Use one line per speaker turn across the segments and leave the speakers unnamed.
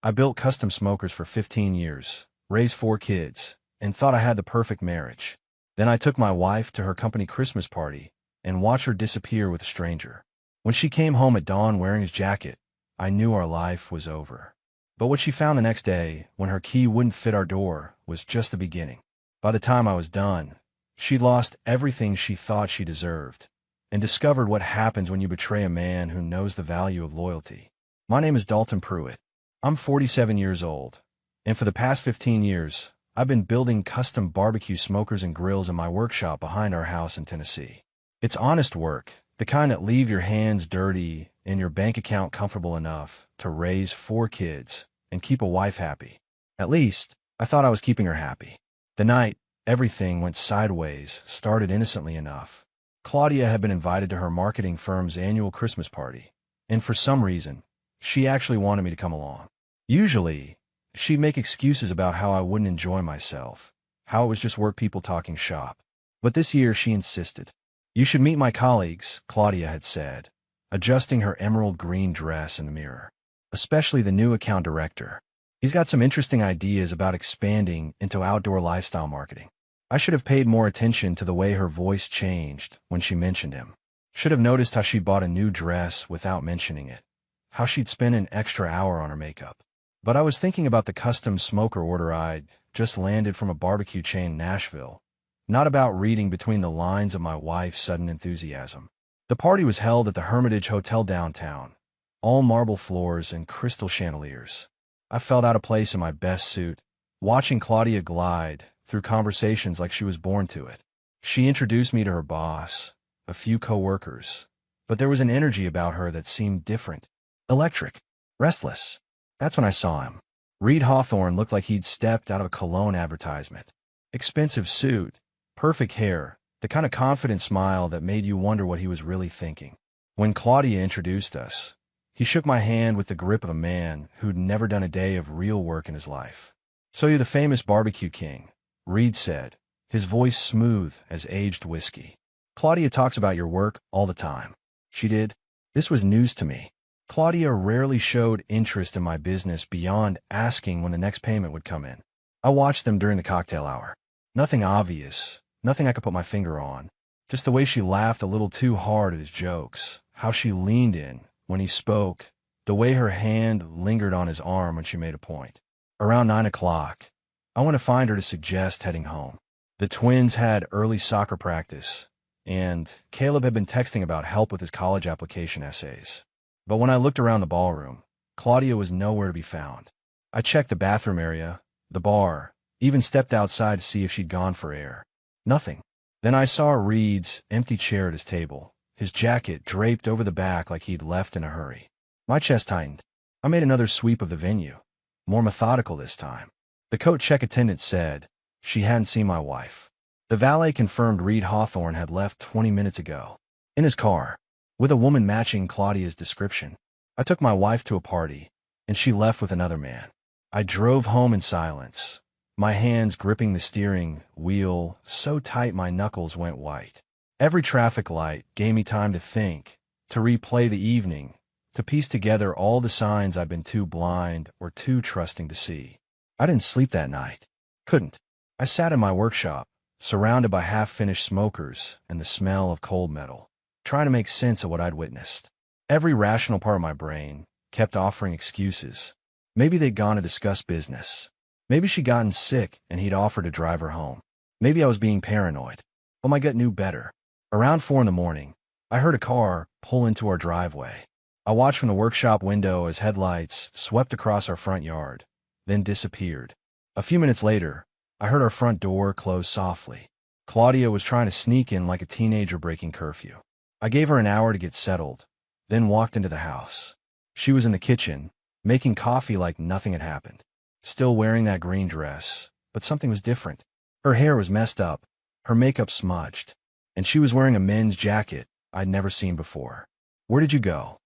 I built custom smokers for 15 years, raised 4 kids, and thought I had the perfect marriage. Then I took my wife to her company Christmas party and watched her disappear with a stranger. When she came home at dawn wearing his jacket, I knew our life was over. But what she found the next day, when her key wouldn't fit our door, was just the beginning. By the time I was done, she'd lost everything she thought she deserved, and discovered what happens when you betray a man who knows the value of loyalty. My name is Dalton Pruitt. I'm 47 years old, and for the past 15 years, I've been building custom barbecue smokers and grills in my workshop behind our house in Tennessee. It's honest work, the kind that leave your hands dirty and your bank account comfortable enough to raise 4 kids and keep a wife happy. At least, I thought I was keeping her happy. The night everything went sideways started innocently enough. Claudia had been invited to her marketing firm's annual Christmas party, and for some reason, she actually wanted me to come along. Usually, she'd make excuses about how I wouldn't enjoy myself, how it was just work people talking shop. But this year she insisted. "You should meet my colleagues," Claudia had said, adjusting her emerald green dress in the mirror. "Especially the new account director. He's got some interesting ideas about expanding into outdoor lifestyle marketing." I should have paid more attention to the way her voice changed when she mentioned him. Should have noticed how she bought a new dress without mentioning it, how she'd spend an extra hour on her makeup. But I was thinking about the custom smoker order I'd just landed from a barbecue chain in Nashville, not about reading between the lines of my wife's sudden enthusiasm. The party was held at the Hermitage Hotel downtown, all marble floors and crystal chandeliers. I felt out of place in my best suit, watching Claudia glide through conversations like she was born to it. She introduced me to her boss, a few coworkers, but there was an energy about her that seemed different. Electric. Restless. That's when I saw him. Reed Hawthorne looked like he'd stepped out of a cologne advertisement. Expensive suit, perfect hair, the kind of confident smile that made you wonder what he was really thinking. When Claudia introduced us, he shook my hand with the grip of a man who'd never done a day of real work in his life. "So you're the famous barbecue king," Reed said, his voice smooth as aged whiskey. "Claudia talks about your work all the time." She did. This was news to me. Claudia rarely showed interest in my business beyond asking when the next payment would come in. I watched them during the cocktail hour. Nothing obvious, nothing I could put my finger on. Just the way she laughed a little too hard at his jokes, how she leaned in when he spoke, the way her hand lingered on his arm when she made a point. Around 9 o'clock, I went to find her to suggest heading home. The twins had early soccer practice, and Caleb had been texting about help with his college application essays. But when I looked around the ballroom, Claudia was nowhere to be found. I checked the bathroom area, the bar, even stepped outside to see if she'd gone for air. Nothing. Then I saw Reed's empty chair at his table, his jacket draped over the back like he'd left in a hurry. My chest tightened. I made another sweep of the venue, more methodical this time. The coat check attendant said she hadn't seen my wife. The valet confirmed Reed Hawthorne had left 20 minutes ago. In his car, with a woman matching Claudia's description. I took my wife to a party, and she left with another man. I drove home in silence, my hands gripping the steering wheel so tight my knuckles went white. Every traffic light gave me time to think, to replay the evening, to piece together all the signs I'd been too blind or too trusting to see. I didn't sleep that night. Couldn't. I sat in my workshop, surrounded by half-finished smokers and the smell of cold metal, trying to make sense of what I'd witnessed. Every rational part of my brain kept offering excuses. Maybe they'd gone to discuss business. Maybe she'd gotten sick and he'd offered to drive her home. Maybe I was being paranoid. But my gut knew better. Around 4 in the morning, I heard a car pull into our driveway. I watched from the workshop window as headlights swept across our front yard, then disappeared. A few minutes later, I heard our front door close softly. Claudia was trying to sneak in like a teenager breaking curfew. I gave her an hour to get settled, then walked into the house. She was in the kitchen, making coffee like nothing had happened. Still wearing that green dress, but something was different. Her hair was messed up, her makeup smudged, and she was wearing a men's jacket I'd never seen before. "Where did you go?"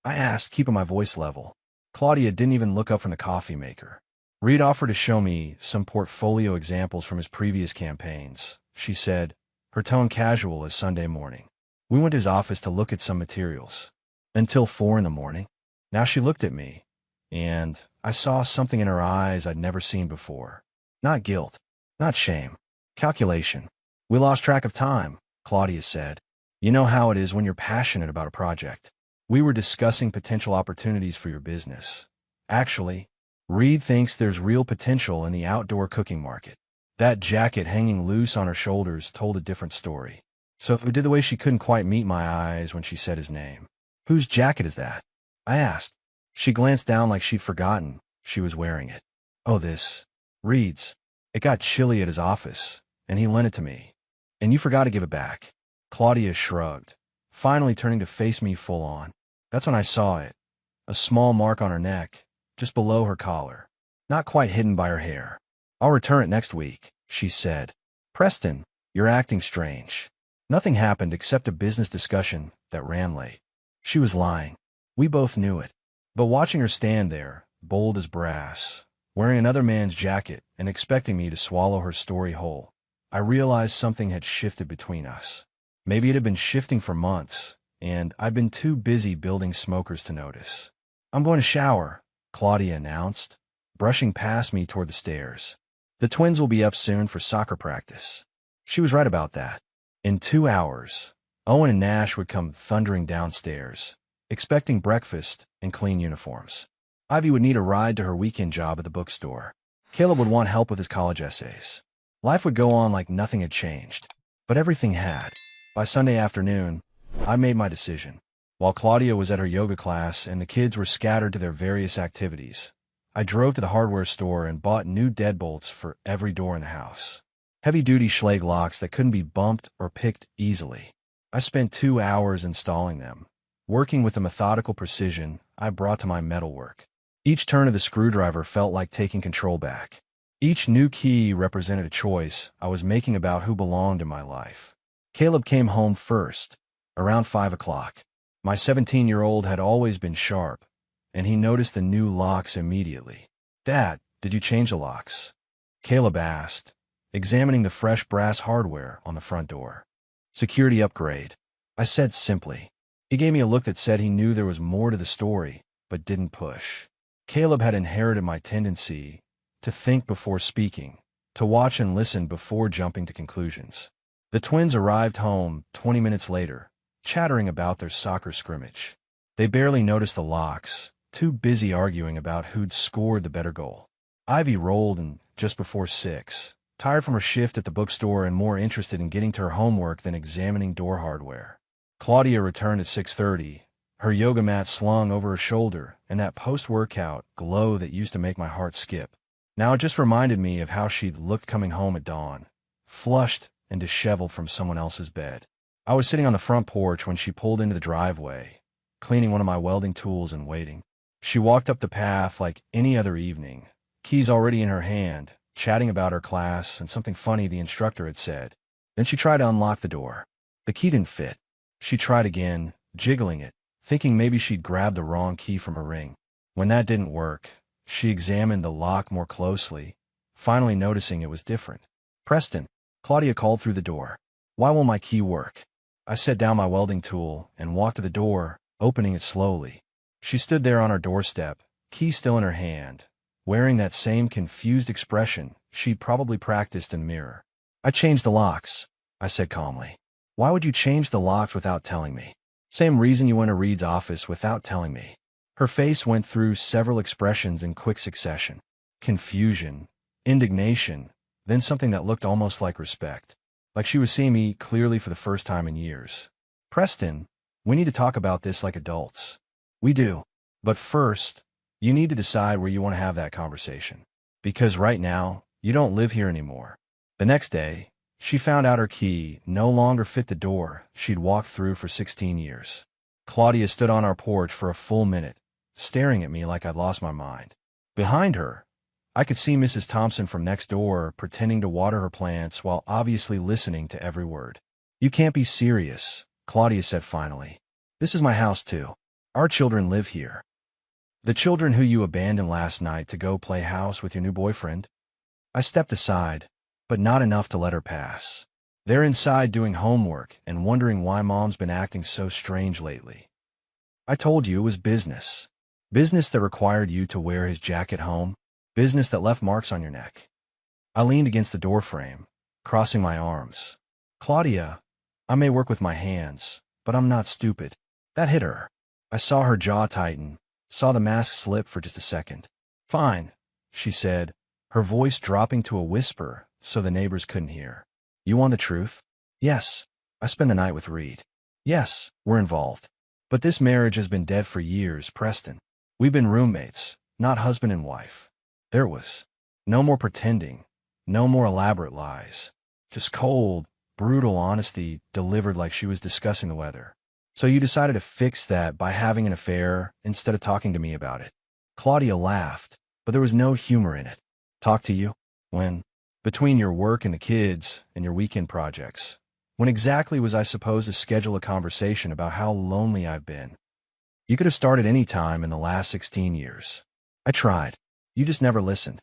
I asked, keeping my voice level. Claudia didn't even look up from the coffee maker. Reed offered to show me some portfolio examples from his previous campaigns, she said, her tone casual as Sunday morning. We went to his office to look at some materials. Until 4 in the morning. Now she looked at me, and I saw something in her eyes I'd never seen before. Not guilt, not shame, calculation. We lost track of time, Claudia said. You know how it is when you're passionate about a project. We were discussing potential opportunities for your business. Actually, Reed thinks there's real potential in the outdoor cooking market. That jacket hanging loose on her shoulders told a different story. So it did the way she couldn't quite meet my eyes when she said his name. Whose jacket is that? I asked. She glanced down like she'd forgotten she was wearing it. Oh, this. Reed's. It got chilly at his office, and he lent it to me. And you forgot to give it back. Claudia shrugged, finally turning to face me full on. That's when I saw it. A small mark on her neck, just below her collar, not quite hidden by her hair. I'll return it next week, she said. Preston, you're acting strange. Nothing happened except a business discussion that ran late. She was lying. We both knew it. But watching her stand there, bold as brass, wearing another man's jacket and expecting me to swallow her story whole, I realized something had shifted between us. Maybe it had been shifting for months, and I'd been too busy building smokers to notice. I'm going to shower, Claudia announced, brushing past me toward the stairs. The twins will be up soon for soccer practice. She was right about that. In 2 hours, Owen and Nash would come thundering downstairs, expecting breakfast and clean uniforms. Ivy would need a ride to her weekend job at the bookstore. Caleb would want help with his college essays. Life would go on like nothing had changed. But everything had. By Sunday afternoon, I made my decision. While Claudia was at her yoga class and the kids were scattered to their various activities, I drove to the hardware store and bought new deadbolts for every door in the house. Heavy-duty Schlage locks that couldn't be bumped or picked easily. I spent 2 hours installing them, working with the methodical precision I brought to my metalwork. Each turn of the screwdriver felt like taking control back. Each new key represented a choice I was making about who belonged in my life. Caleb came home first, around 5 o'clock. My 17-year-old had always been sharp, and he noticed the new locks immediately. Dad, did you change the locks? Caleb asked, examining the fresh brass hardware on the front door. Security upgrade, I said simply. He gave me a look that said he knew there was more to the story, but didn't push. Caleb had inherited my tendency to think before speaking, to watch and listen before jumping to conclusions. The twins arrived home 20 minutes later, chattering about their soccer scrimmage. They barely noticed the locks, too busy arguing about who'd scored the better goal. Ivy rolled in just before 6. Tired from her shift at the bookstore and more interested in getting to her homework than examining door hardware. Claudia returned at 6:30, her yoga mat slung over her shoulder and that post-workout glow that used to make my heart skip. Now it just reminded me of how she'd looked coming home at dawn, flushed and disheveled from someone else's bed. I was sitting on the front porch when she pulled into the driveway, cleaning one of my welding tools and waiting. She walked up the path like any other evening, keys already in her hand, chatting about her class and something funny the instructor had said. Then she tried to unlock the door. The key didn't fit. She tried again, jiggling it, thinking maybe she'd grabbed the wrong key from her ring. When that didn't work, she examined the lock more closely, finally noticing it was different. Preston, Claudia called through the door. Why won't my key work? I set down my welding tool and walked to the door, opening it slowly. She stood there on her doorstep, key still in her hand, wearing that same confused expression she'd probably practiced in the mirror. I changed the locks, I said calmly. Why would you change the locks without telling me? Same reason you went to Reed's office without telling me. Her face went through several expressions in quick succession. Confusion, indignation, then something that looked almost like respect. Like she was seeing me clearly for the first time in years. Preston, we need to talk about this like adults. We do. But first, you need to decide where you want to have that conversation. Because right now, you don't live here anymore. The next day, she found out her key no longer fit the door she'd walked through for 16 years. Claudia stood on our porch for a full minute, staring at me like I'd lost my mind. Behind her, I could see Mrs. Thompson from next door pretending to water her plants while obviously listening to every word. You can't be serious, Claudia said finally. This is my house too. Our children live here. The children who you abandoned last night to go play house with your new boyfriend? I stepped aside, but not enough to let her pass. They're inside doing homework and wondering why Mom's been acting so strange lately. I told you it was business. Business that required you to wear his jacket home? Business that left marks on your neck? I leaned against the doorframe, crossing my arms. Claudia, I may work with my hands, but I'm not stupid. That hit her. I saw her jaw tighten, saw the mask slip for just a second. Fine, she said, her voice dropping to a whisper so the neighbors couldn't hear. You want the truth? Yes, I spent the night with Reed. Yes, we're involved. But this marriage has been dead for years, Preston. We've been roommates, not husband and wife. There was no more pretending, no more elaborate lies. Just cold, brutal honesty delivered like she was discussing the weather. So you decided to fix that by having an affair instead of talking to me about it. Claudia laughed, but there was no humor in it. Talk to you? When? Between your work and the kids and your weekend projects. When exactly was I supposed to schedule a conversation about how lonely I've been? You could have started any time in the last 16 years. I tried. You just never listened.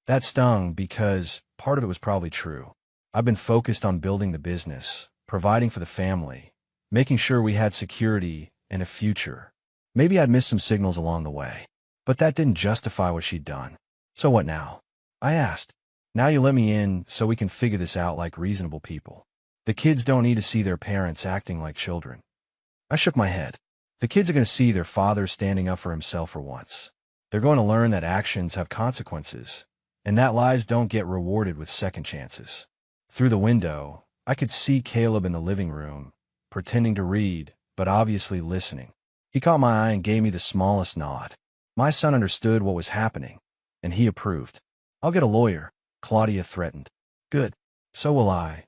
That stung because part of it was probably true. I've been focused on building the business, providing for the family, making sure we had security and a future. Maybe I'd missed some signals along the way, but that didn't justify what she'd done. So what now? I asked. Now you let me in so we can figure this out like reasonable people. The kids don't need to see their parents acting like children. I shook my head. The kids are going to see their father standing up for himself for once. They're going to learn that actions have consequences, and that lies don't get rewarded with second chances. Through the window, I could see Caleb in the living room, pretending to read, but obviously listening. He caught my eye and gave me the smallest nod. My son understood what was happening, and he approved. I'll get a lawyer, Claudia threatened. Good. So will I.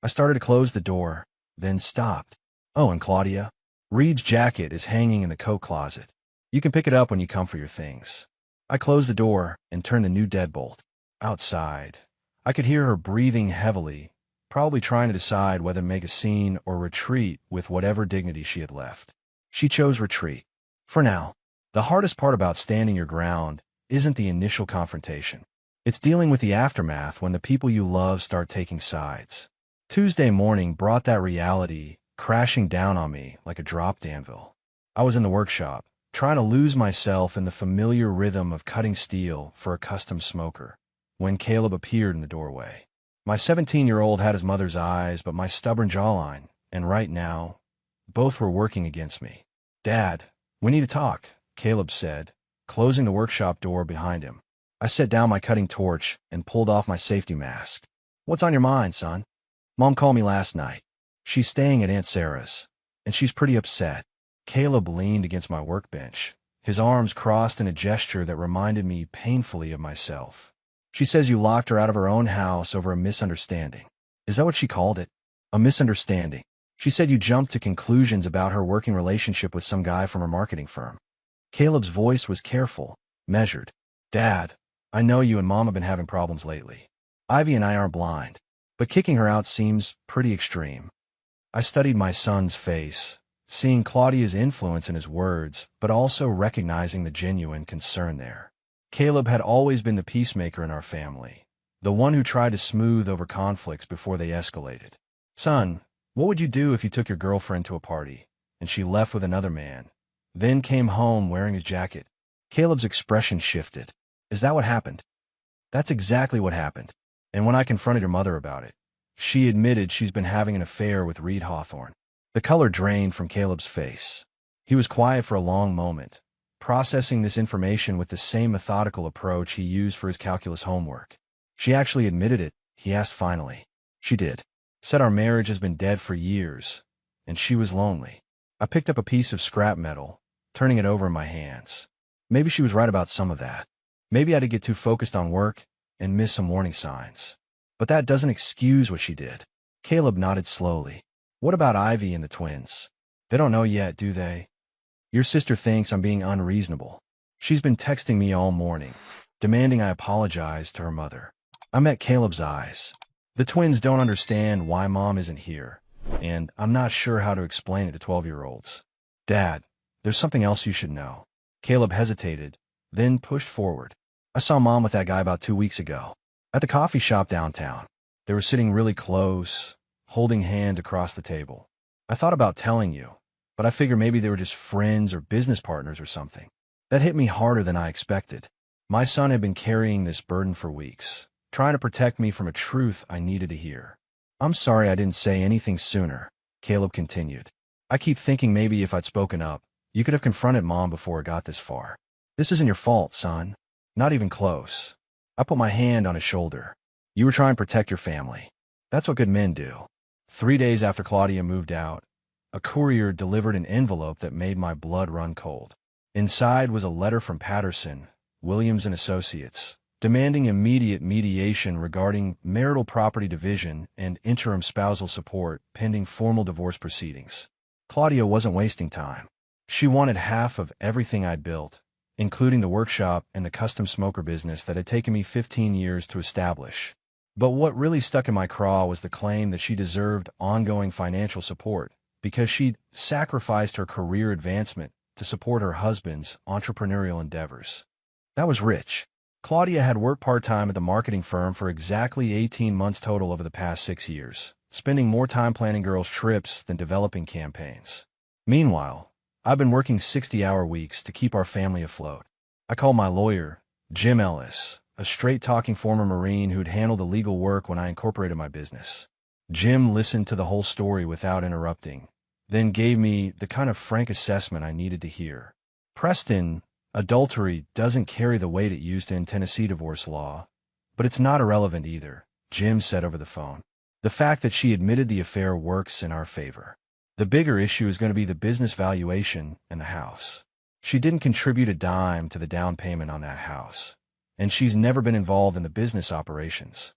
I started to close the door, then stopped. Oh, and Claudia, Reed's jacket is hanging in the coat closet. You can pick it up when you come for your things. I closed the door and turned the new deadbolt. Outside, I could hear her breathing heavily, probably trying to decide whether to make a scene or retreat with whatever dignity she had left. She chose retreat. For now. The hardest part about standing your ground isn't the initial confrontation. It's dealing with the aftermath when the people you love start taking sides. Tuesday morning brought that reality crashing down on me like a dropped anvil. I was in the workshop, trying to lose myself in the familiar rhythm of cutting steel for a custom smoker, when Caleb appeared in the doorway. My 17-year-old had his mother's eyes, but my stubborn jawline, and right now, both were working against me. Dad, we need to talk, Caleb said, closing the workshop door behind him. I set down my cutting torch and pulled off my safety mask. What's on your mind, son? Mom called me last night. She's staying at Aunt Sarah's, and she's pretty upset. Caleb leaned against my workbench, his arms crossed in a gesture that reminded me painfully of myself. She says you locked her out of her own house over a misunderstanding. Is that what she called it? A misunderstanding. She said you jumped to conclusions about her working relationship with some guy from her marketing firm. Caleb's voice was careful, measured. Dad, I know you and Mom have been having problems lately. Ivy and I aren't blind, but kicking her out seems pretty extreme. I studied my son's face, seeing Claudia's influence in his words, but also recognizing the genuine concern there. Caleb had always been the peacemaker in our family, the one who tried to smooth over conflicts before they escalated. Son, what would you do if you took your girlfriend to a party, and she left with another man, then came home wearing his jacket? Caleb's expression shifted. Is that what happened? That's exactly what happened. And when I confronted her mother about it, she admitted she's been having an affair with Reed Hawthorne. The color drained from Caleb's face. He was quiet for a long moment, processing this information with the same methodical approach he used for his calculus homework. She actually admitted it, he asked finally. She did. Said our marriage has been dead for years, and she was lonely. I picked up a piece of scrap metal, turning it over in my hands. Maybe she was right about some of that. Maybe I did get too focused on work and miss some warning signs. But that doesn't excuse what she did. Caleb nodded slowly. What about Ivy and the twins? They don't know yet, do they? Your sister thinks I'm being unreasonable. She's been texting me all morning, demanding I apologize to her mother. I met Caleb's eyes. The twins don't understand why Mom isn't here, and I'm not sure how to explain it to 12-year-olds. Dad, there's something else you should know. Caleb hesitated, then pushed forward. I saw Mom with that guy about 2 weeks ago. At the coffee shop downtown. They were sitting really close, holding hands across the table. I thought about telling you, but I figured maybe they were just friends or business partners or something. That hit me harder than I expected. My son had been carrying this burden for weeks, trying to protect me from a truth I needed to hear. I'm sorry I didn't say anything sooner, Caleb continued. I keep thinking maybe if I'd spoken up, you could have confronted Mom before it got this far. This isn't your fault, son. Not even close. I put my hand on his shoulder. You were trying to protect your family. That's what good men do. 3 days after Claudia moved out, a courier delivered an envelope that made my blood run cold. Inside was a letter from Patterson, Williams and Associates, demanding immediate mediation regarding marital property division and interim spousal support pending formal divorce proceedings. Claudia wasn't wasting time. She wanted half of everything I'd built, including the workshop and the custom smoker business that had taken me 15 years to establish. But what really stuck in my craw was the claim that she deserved ongoing financial support because she'd sacrificed her career advancement to support her husband's entrepreneurial endeavors. That was rich. Claudia had worked part-time at the marketing firm for exactly 18 months total over the past 6 years, spending more time planning girls' trips than developing campaigns. Meanwhile, I've been working 60-hour weeks to keep our family afloat. I called my lawyer, Jim Ellis, a straight-talking former Marine who'd handled the legal work when I incorporated my business. Jim listened to the whole story without interrupting, then gave me the kind of frank assessment I needed to hear. Preston, adultery doesn't carry the weight it used in Tennessee divorce law, but it's not irrelevant either, Jim said over the phone. The fact that she admitted the affair works in our favor. The bigger issue is going to be the business valuation and the house. She didn't contribute a dime to the down payment on that house, and she's never been involved in the business operations.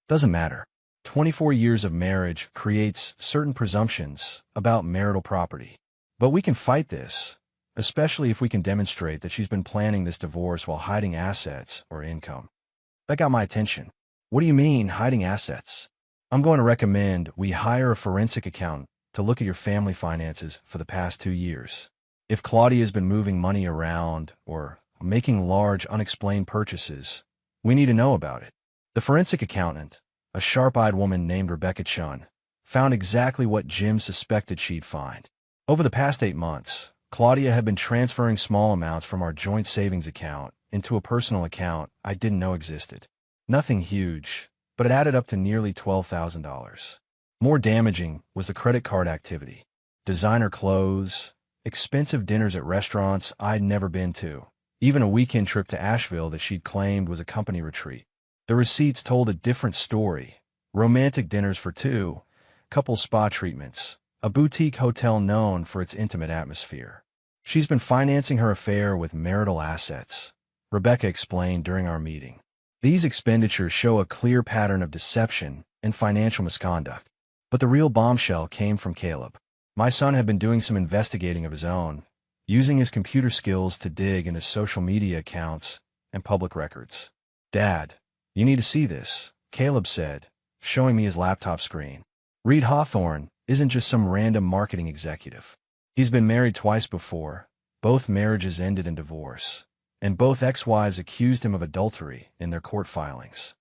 Doesn't matter. 24 years of marriage creates certain presumptions about marital property. But we can fight this, especially if we can demonstrate that she's been planning this divorce while hiding assets or income. That got my attention. What do you mean, hiding assets? I'm going to recommend we hire a forensic accountant to look at your family finances for the past 2 years. If Claudia's been moving money around or making large unexplained purchases, we need to know about it. The forensic accountant, a sharp-eyed woman named Rebecca Chun, found exactly what Jim suspected she'd find. Over the past 8 months, Claudia had been transferring small amounts from our joint savings account into a personal account I didn't know existed. Nothing huge, but it added up to nearly $12,000. More damaging was the credit card activity. Designer clothes, expensive dinners at restaurants I'd never been to, even a weekend trip to Asheville that she'd claimed was a company retreat. The receipts told a different story. Romantic dinners for two, couple spa treatments, a boutique hotel known for its intimate atmosphere. She's been financing her affair with marital assets, Rebecca explained during our meeting. These expenditures show a clear pattern of deception and financial misconduct. But the real bombshell came from Caleb. My son had been doing some investigating of his own, using his computer skills to dig into social media accounts and public records. Dad, you need to see this, Caleb said, showing me his laptop screen. Reed Hawthorne isn't just some random marketing executive. He's been married twice before. Both marriages ended in divorce, and both ex-wives accused him of adultery in their court filings.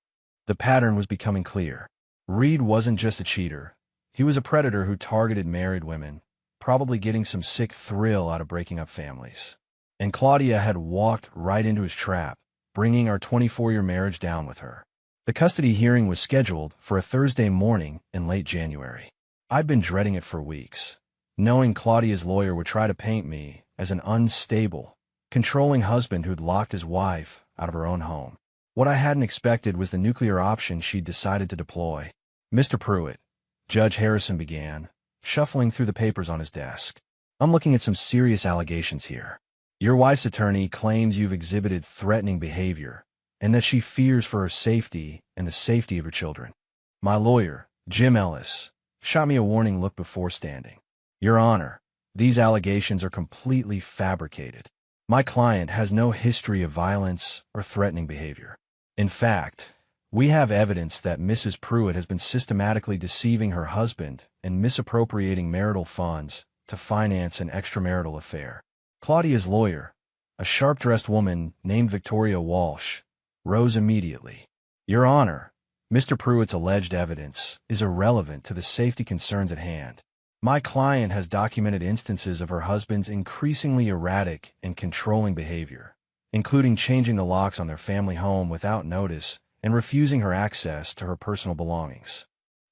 The pattern was becoming clear. Reed wasn't just a cheater. He was a predator who targeted married women, probably getting some sick thrill out of breaking up families. And Claudia had walked right into his trap, bringing our 24-year marriage down with her. The custody hearing was scheduled for a Thursday morning in late January. I'd been dreading it for weeks, knowing Claudia's lawyer would try to paint me as an unstable, controlling husband who'd locked his wife out of her own home. What I hadn't expected was the nuclear option she'd decided to deploy. Mr. Pruitt, Judge Harrison began, shuffling through the papers on his desk. I'm looking at some serious allegations here. Your wife's attorney claims you've exhibited threatening behavior and that she fears for her safety and the safety of her children. My lawyer, Jim Ellis, shot me a warning look before standing. Your Honor, these allegations are completely fabricated. My client has no history of violence or threatening behavior. In fact, we have evidence that Mrs. Pruitt has been systematically deceiving her husband and misappropriating marital funds to finance an extramarital affair. Claudia's lawyer, a sharp-dressed woman named Victoria Walsh, rose immediately. Your Honor, Mr. Pruitt's alleged evidence is irrelevant to the safety concerns at hand. My client has documented instances of her husband's increasingly erratic and controlling behavior, including changing the locks on their family home without notice and refusing her access to her personal belongings.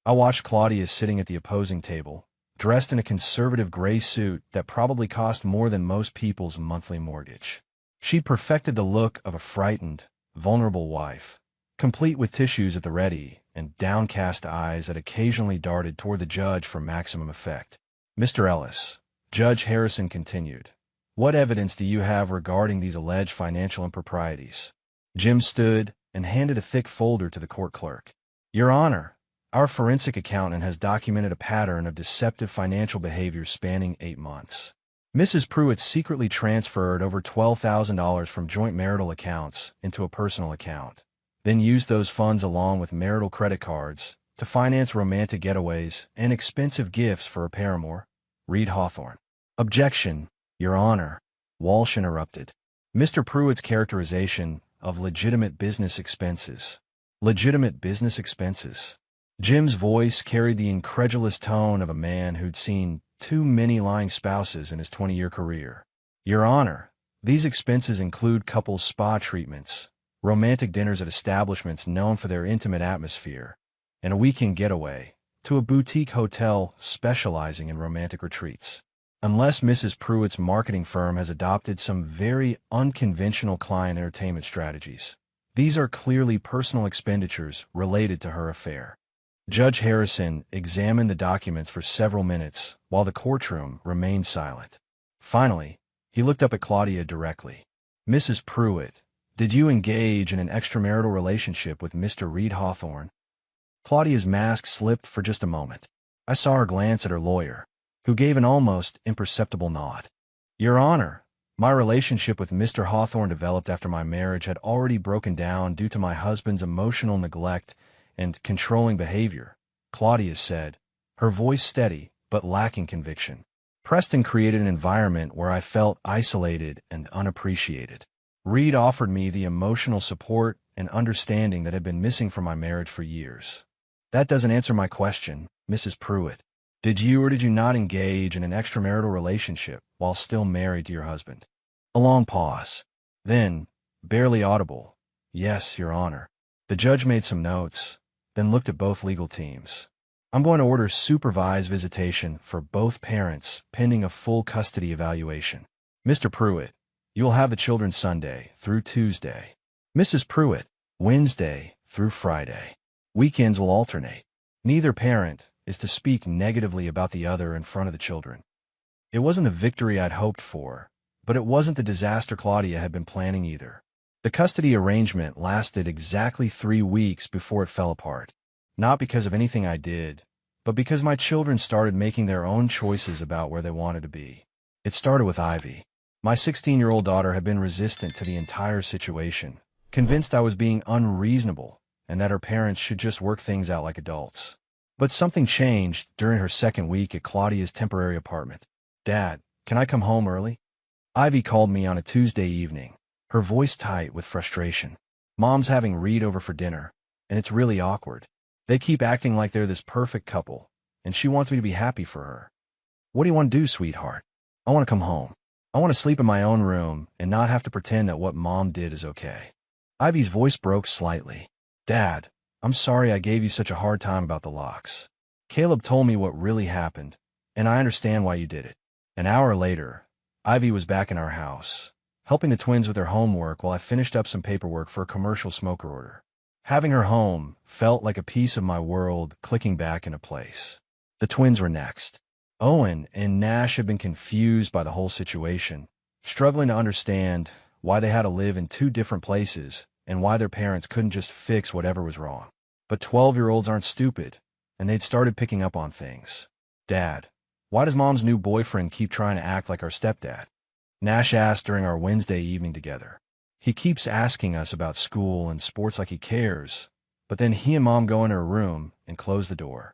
I watched Claudia sitting at the opposing table, dressed in a conservative gray suit that probably cost more than most people's monthly mortgage. She perfected the look of a frightened, vulnerable wife, complete with tissues at the ready and downcast eyes that occasionally darted toward the judge for maximum effect. "Mr. Ellis," Judge Harrison continued, "what evidence do you have regarding these alleged financial improprieties?" Jim stood and handed a thick folder to the court clerk. "Your Honor, our forensic accountant has documented a pattern of deceptive financial behavior spanning 8 months. Mrs. Pruitt secretly transferred over $12,000 from joint marital accounts into a personal account, then used those funds along with marital credit cards to finance romantic getaways and expensive gifts for her paramour, Reed Hawthorne." "Objection, Your Honor," Walsh interrupted. "Mr. Pruitt's characterization of legitimate business expenses." "Legitimate business expenses?" Jim's voice carried the incredulous tone of a man who'd seen too many lying spouses in his 20-year career. "Your Honor, these expenses include couples spa treatments, romantic dinners at establishments known for their intimate atmosphere, and a weekend getaway to a boutique hotel specializing in romantic retreats. Unless Mrs. Pruitt's marketing firm has adopted some very unconventional client entertainment strategies, these are clearly personal expenditures related to her affair." Judge Harrison examined the documents for several minutes while the courtroom remained silent. Finally, he looked up at Claudia directly. "Mrs. Pruitt, did you engage in an extramarital relationship with Mr. Reed Hawthorne?" Claudia's mask slipped for just a moment. I saw her glance at her lawyer, who gave an almost imperceptible nod. "Your Honor, my relationship with Mr. Hawthorne developed after my marriage had already broken down due to my husband's emotional neglect and controlling behavior," Claudia said, her voice steady but lacking conviction. "Preston created an environment where I felt isolated and unappreciated. Reed offered me the emotional support and understanding that had been missing from my marriage for years." "That doesn't answer my question, Mrs. Pruitt. Did you or did you not engage in an extramarital relationship while still married to your husband?" A long pause. Then, barely audible, "Yes, Your Honor." The judge made some notes, then looked at both legal teams. "I'm going to order supervised visitation for both parents pending a full custody evaluation. Mr. Pruitt, you will have the children Sunday through Tuesday. Mrs. Pruitt, Wednesday through Friday. Weekends will alternate. Neither parent is to speak negatively about the other in front of the children." It wasn't the victory I'd hoped for, but it wasn't the disaster Claudia had been planning either. The custody arrangement lasted exactly 3 weeks before it fell apart. Not because of anything I did, but because my children started making their own choices about where they wanted to be. It started with Ivy. My 16-year-old daughter had been resistant to the entire situation, convinced I was being unreasonable and that her parents should just work things out like adults. But something changed during her second week at Claudia's temporary apartment. "Dad, can I come home early?" Ivy called me on a Tuesday evening, her voice tight with frustration. "Mom's having Reed over for dinner, and it's really awkward. They keep acting like they're this perfect couple, and she wants me to be happy for her." "What do you want to do, sweetheart?" "I want to come home. I want to sleep in my own room and not have to pretend that what Mom did is okay." Ivy's voice broke slightly. "Dad, I'm sorry I gave you such a hard time about the locks. Caleb told me what really happened, and I understand why you did it." An hour later, Ivy was back in our house, helping the twins with their homework while I finished up some paperwork for a commercial smoker order. Having her home felt like a piece of my world clicking back into place. The twins were next. Owen and Nash had been confused by the whole situation, struggling to understand why they had to live in 2 different places and why their parents couldn't just fix whatever was wrong. But 12-year-olds aren't stupid, and they'd started picking up on things. "Dad, why does Mom's new boyfriend keep trying to act like our stepdad?" Nash asked during our Wednesday evening together. "He keeps asking us about school and sports like he cares, but then he and Mom go in her room and close the door.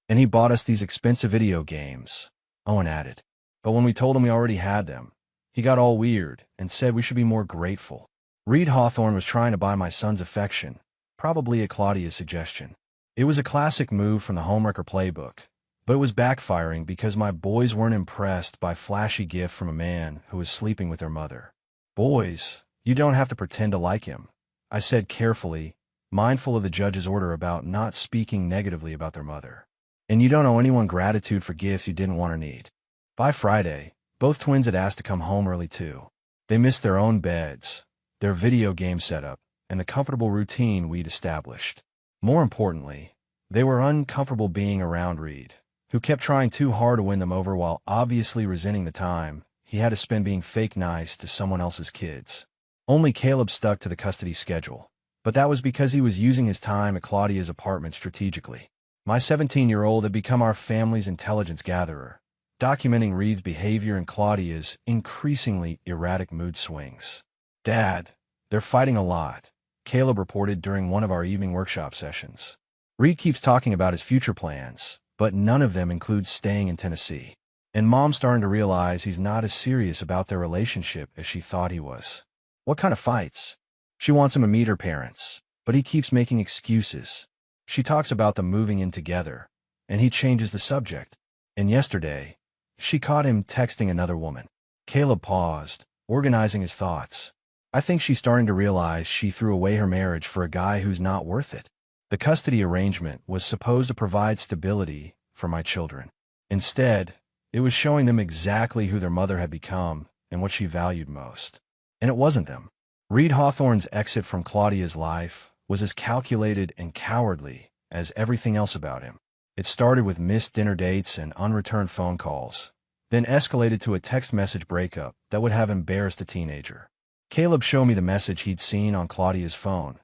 And he bought us these expensive video games," Owen added. "But when we told him we already had them, he got all weird and said we should be more grateful. Reed Hawthorne was trying to buy my son's affection, probably at Claudia's suggestion. It was a classic move from the homewrecker playbook, But it was backfiring because my boys weren't impressed by a flashy gift from a man who was sleeping with their mother. "Boys, you don't have to pretend to like him," I said carefully, mindful of the judge's order about not speaking negatively about their mother. "And you don't owe anyone gratitude for gifts you didn't want or need." By Friday, both twins had asked to come home early too. They missed their own beds, their video game setup, and the comfortable routine we'd established. More importantly, they were uncomfortable being around Reed, who kept trying too hard to win them over while obviously resenting the time he had to spend being fake nice to someone else's kids. Only Caleb stuck to the custody schedule, but that was because he was using his time at Claudia's apartment strategically. My 17-year-old had become our family's intelligence gatherer, documenting Reed's behavior and Claudia's increasingly erratic mood swings. "Dad, they're fighting a lot," Caleb reported during one of our evening workshop sessions. "Reed keeps talking about his future plans, but none of them include staying in Tennessee. And Mom's starting to realize he's not as serious about their relationship as she thought he was." "What kind of fights?" "She wants him to meet her parents, but he keeps making excuses. She talks about them moving in together, and he changes the subject. And yesterday, she caught him texting another woman." Caleb paused, organizing his thoughts. "I think she's starting to realize she threw away her marriage for a guy who's not worth it." The custody arrangement was supposed to provide stability for my children. Instead, it was showing them exactly who their mother had become and what she valued most. And it wasn't them. Reed Hawthorne's exit from Claudia's life was as calculated and cowardly as everything else about him. It started with missed dinner dates and unreturned phone calls, then escalated to a text message breakup that would have embarrassed a teenager. Caleb showed me the message he'd seen on Claudia's phone.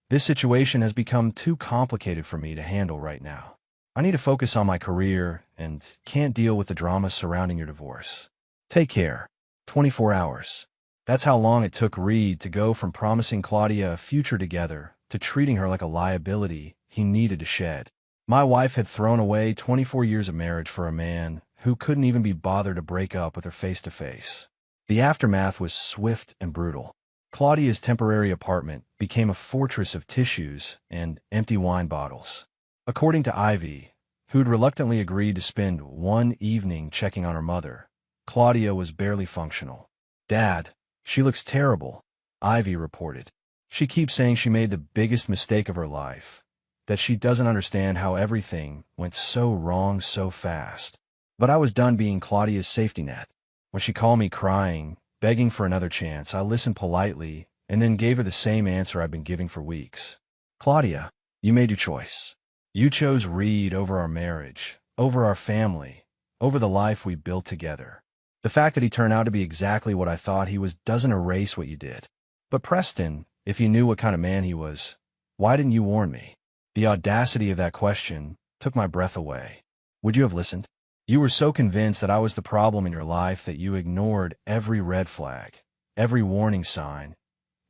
"This situation has become too complicated for me to handle right now. I need to focus on my career and can't deal with the drama surrounding your divorce. Take care." 24 hours. That's how long it took Reed to go from promising Claudia a future together to treating her like a liability he needed to shed. My wife had thrown away 24 years of marriage for a man who couldn't even be bothered to break up with her face-to-face. The aftermath was swift and brutal. Claudia's temporary apartment became a fortress of tissues and empty wine bottles. According to Ivy, who'd reluctantly agreed to spend one evening checking on her mother, Claudia was barely functional. "Dad, she looks terrible," Ivy reported. "She keeps saying she made the biggest mistake of her life, that she doesn't understand how everything went so wrong so fast." But I was done being Claudia's safety net. When she called me crying, begging for another chance, I listened politely and then gave her the same answer I've been giving for weeks. "Claudia, you made your choice. You chose Reed over our marriage, over our family, over the life we built together. The fact that he turned out to be exactly what I thought he was doesn't erase what you did. But Preston, if you knew what kind of man he was, why didn't you warn me?" The audacity of that question took my breath away. "Would you have listened? You were so convinced that I was the problem in your life that you ignored every red flag, every warning sign,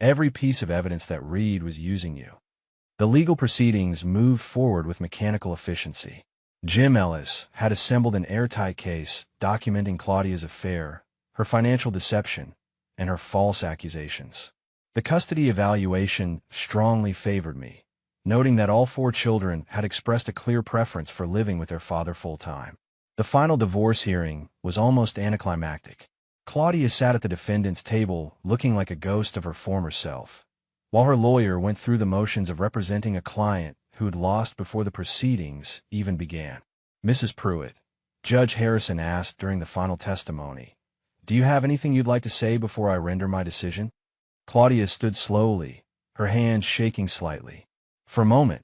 every piece of evidence that Reed was using you." The legal proceedings moved forward with mechanical efficiency. Jim Ellis had assembled an airtight case documenting Claudia's affair, her financial deception, and her false accusations. The custody evaluation strongly favored me, noting that all 4 children had expressed a clear preference for living with their father full-time. The final divorce hearing was almost anticlimactic. Claudia sat at the defendant's table looking like a ghost of her former self, while her lawyer went through the motions of representing a client who had lost before the proceedings even began. "Mrs. Pruitt," Judge Harrison asked during the final testimony, "do you have anything you'd like to say before I render my decision?" Claudia stood slowly, her hands shaking slightly. For a moment,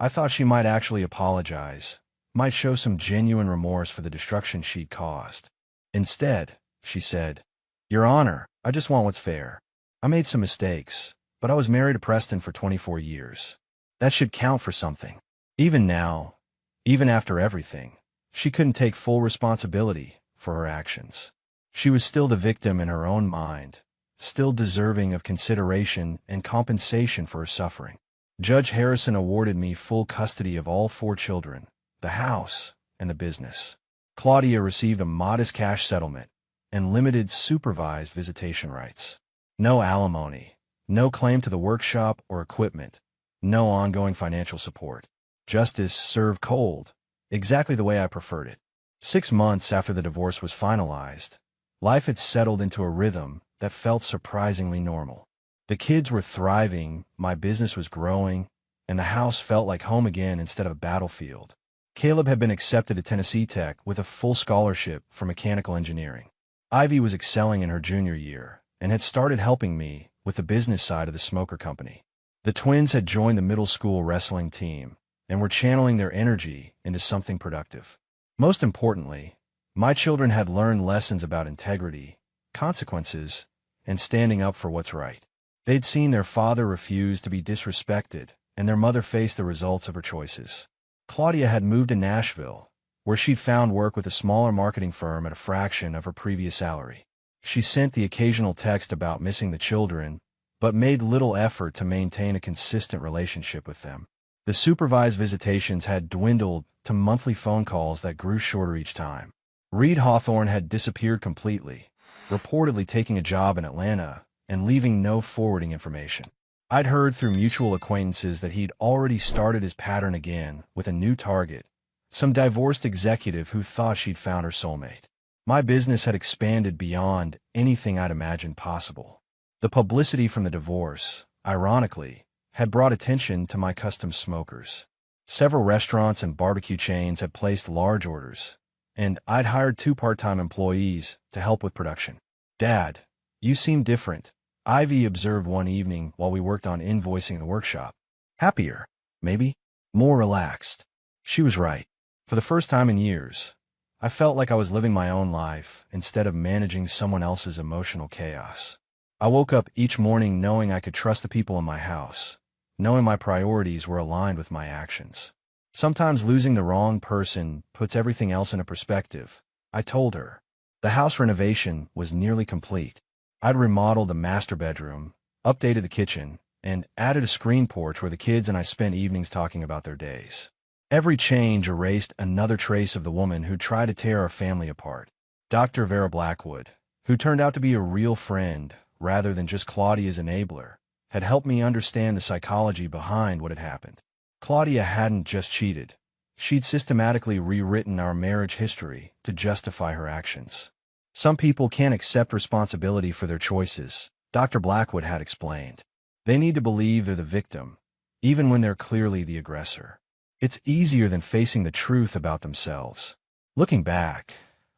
I thought she might actually apologize, might show some genuine remorse for the destruction she'd caused. Instead, she said, "Your Honor, I just want what's fair. I made some mistakes, but I was married to Preston for 24 years. That should count for something." Even now, even after everything, she couldn't take full responsibility for her actions. She was still the victim in her own mind, still deserving of consideration and compensation for her suffering. Judge Harrison awarded me full custody of all 4 children, the house, and the business. Claudia received a modest cash settlement and limited supervised visitation rights. No alimony, no claim to the workshop or equipment, no ongoing financial support. Justice served cold, exactly the way I preferred it. 6 months after the divorce was finalized, life had settled into a rhythm that felt surprisingly normal. The kids were thriving, my business was growing, and the house felt like home again instead of a battlefield. Caleb had been accepted to Tennessee Tech with a full scholarship for mechanical engineering. Ivy was excelling in her junior year and had started helping me with the business side of the smoker company. The twins had joined the middle school wrestling team and were channeling their energy into something productive. Most importantly, my children had learned lessons about integrity, consequences, and standing up for what's right. They'd seen their father refuse to be disrespected, and their mother face the results of her choices. Claudia had moved to Nashville, where she'd found work with a smaller marketing firm at a fraction of her previous salary. She sent the occasional text about missing the children, but made little effort to maintain a consistent relationship with them. The supervised visitations had dwindled to monthly phone calls that grew shorter each time. Reed Hawthorne had disappeared completely, reportedly taking a job in Atlanta and leaving no forwarding information. I'd heard through mutual acquaintances that he'd already started his pattern again with a new target, some divorced executive who thought she'd found her soulmate. My business had expanded beyond anything I'd imagined possible. The publicity from the divorce, ironically, had brought attention to my custom smokers. Several restaurants and barbecue chains had placed large orders, and I'd hired 2 part-time employees to help with production. "Dad, you seem different," Ivy observed one evening while we worked on invoicing the workshop. "Happier, maybe? More relaxed." She was right. For the first time in years, I felt like I was living my own life instead of managing someone else's emotional chaos. I woke up each morning knowing I could trust the people in my house, knowing my priorities were aligned with my actions. "Sometimes losing the wrong person puts everything else into perspective," I told her. The house renovation was nearly complete. I'd remodeled the master bedroom, updated the kitchen, and added a screen porch where the kids and I spent evenings talking about their days. Every change erased another trace of the woman who tried to tear our family apart. Dr. Vera Blackwood, who turned out to be a real friend rather than just Claudia's enabler, had helped me understand the psychology behind what had happened. Claudia hadn't just cheated. She'd systematically rewritten our marriage history to justify her actions. "Some people can't accept responsibility for their choices," Dr. Blackwood had explained. "They need to believe they're the victim, even when they're clearly the aggressor. It's easier than facing the truth about themselves." Looking back,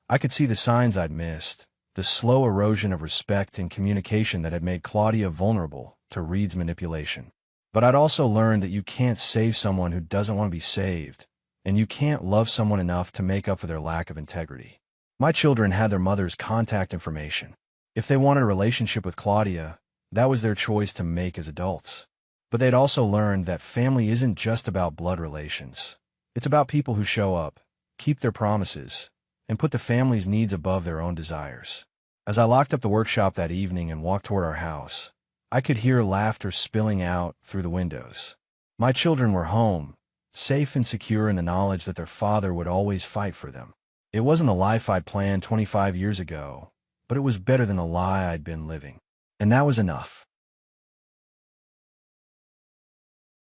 I could see the signs I'd missed, the slow erosion of respect and communication that had made Claudia vulnerable to Reed's manipulation. But I'd also learned that you can't save someone who doesn't want to be saved, and you can't love someone enough to make up for their lack of integrity. My children had their mother's contact information. If they wanted a relationship with Claudia, that was their choice to make as adults. But they'd also learned that family isn't just about blood relations. It's about people who show up, keep their promises, and put the family's needs above their own desires. As I locked up the workshop that evening and walked toward our house, I could hear laughter spilling out through the windows. My children were home, safe and secure in the knowledge that their father would always fight for them. It wasn't the life I'd planned 25 years ago, but it was better than the lie I'd been living. And that was enough.